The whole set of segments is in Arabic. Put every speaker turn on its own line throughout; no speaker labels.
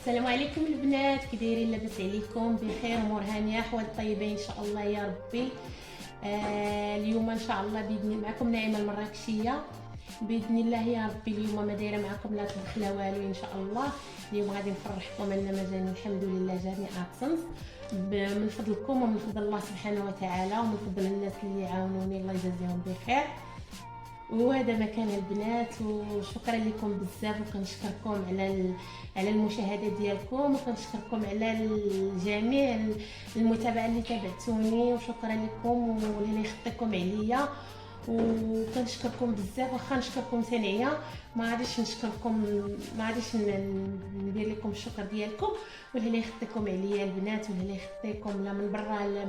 السلام عليكم البنات، كي دايرين؟ لاباس عليكم؟ بخير؟ امور هانيه، احوال طيبه ان شاء الله يا ربي. اليوم ان شاء الله باذن الله معكم نعيمه المراكشيه باذن الله يا ربي. اليوم ما دايره معكم لا طبخ لا والو ان شاء الله. اليوم غادي نفرحكم ان مجاني الحمد لله جاني ابسنس من فضلكم ومن فضل الله سبحانه وتعالى ومن فضل الناس اللي يعاونوني، الله يجازيهم بخير. وهذا مكان البنات، وشكرا لكم بزاف وكنشكركم على المشاهده ديالكم، وكنشكركم على الجميع المتابعه اللي تابعتوني، وشكرا لكم واللي يخطيكم عليا. وكنشكركم بزاف، واخا نشكركم ثانيه ما غاديش نشكركم، ما غاديش ندير لكم الشكر ديالكم. واللي يخطيكم عليا البنات، واللي يخطيكم لا من برا لا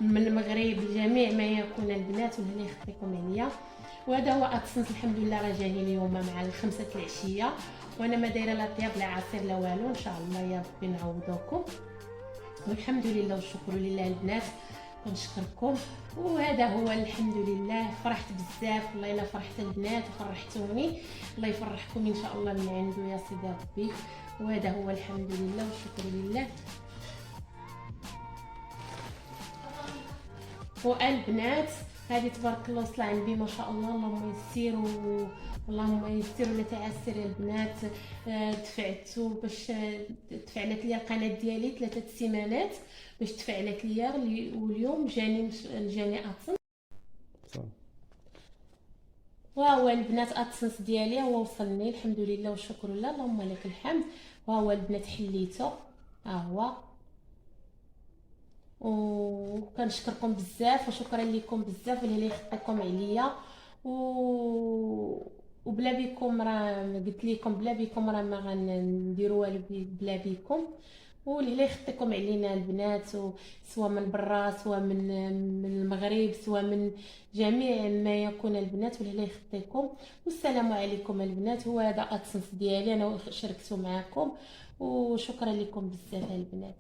من المغرب، جميع ما يكون البنات واللي يخطيكم عليا. وهذا هو اكسنس الحمد لله راه جاني اليوم مع الخمسة العشيه، وانا ما دايره لا طياب لا عصير لا والو. ان شاء الله يا ربي نعوضوكم، والحمد لله والشكر لله البنات، كنشكركم. وهذا هو الحمد لله. فرحت بزاف، والله الا فرحت البنات وفرحتوني، الله يفرحكم ان شاء الله من عنده يا سيدي ربي. وهذا هو الحمد لله والشكر لله. والبنات هذه تبارك الله وصل عندي ما شاء الله، اللهم يسير اللهم يسر ولا تعسر يا البنات. دفعتو باش تفعلت لي القناه ديالي 3 سيمانات باش تفعلت لي، واليوم جاني ادسنس. وهو البنات ادسنس ديالي هو وصلني الحمد لله والشكر لله، اللهم لك الحمد. وهو البنات حليته، ها هو. وكنشكركم بزاف وشكرا لكم بزاف واللي يخطيكم عليا. وبلا بكم راه قلت لكم بلا بكم راه ما غنديروا والو بلا بكم. واللي يخطيكم علينا البنات، سواء من برا سواء من المغرب سواء من جميع ما يكون البنات، واللي يخطيكم. والسلام عليكم البنات. هو هذا ادسنس ديالي انا شاركته معكم، وشكرا لكم بزاف البنات.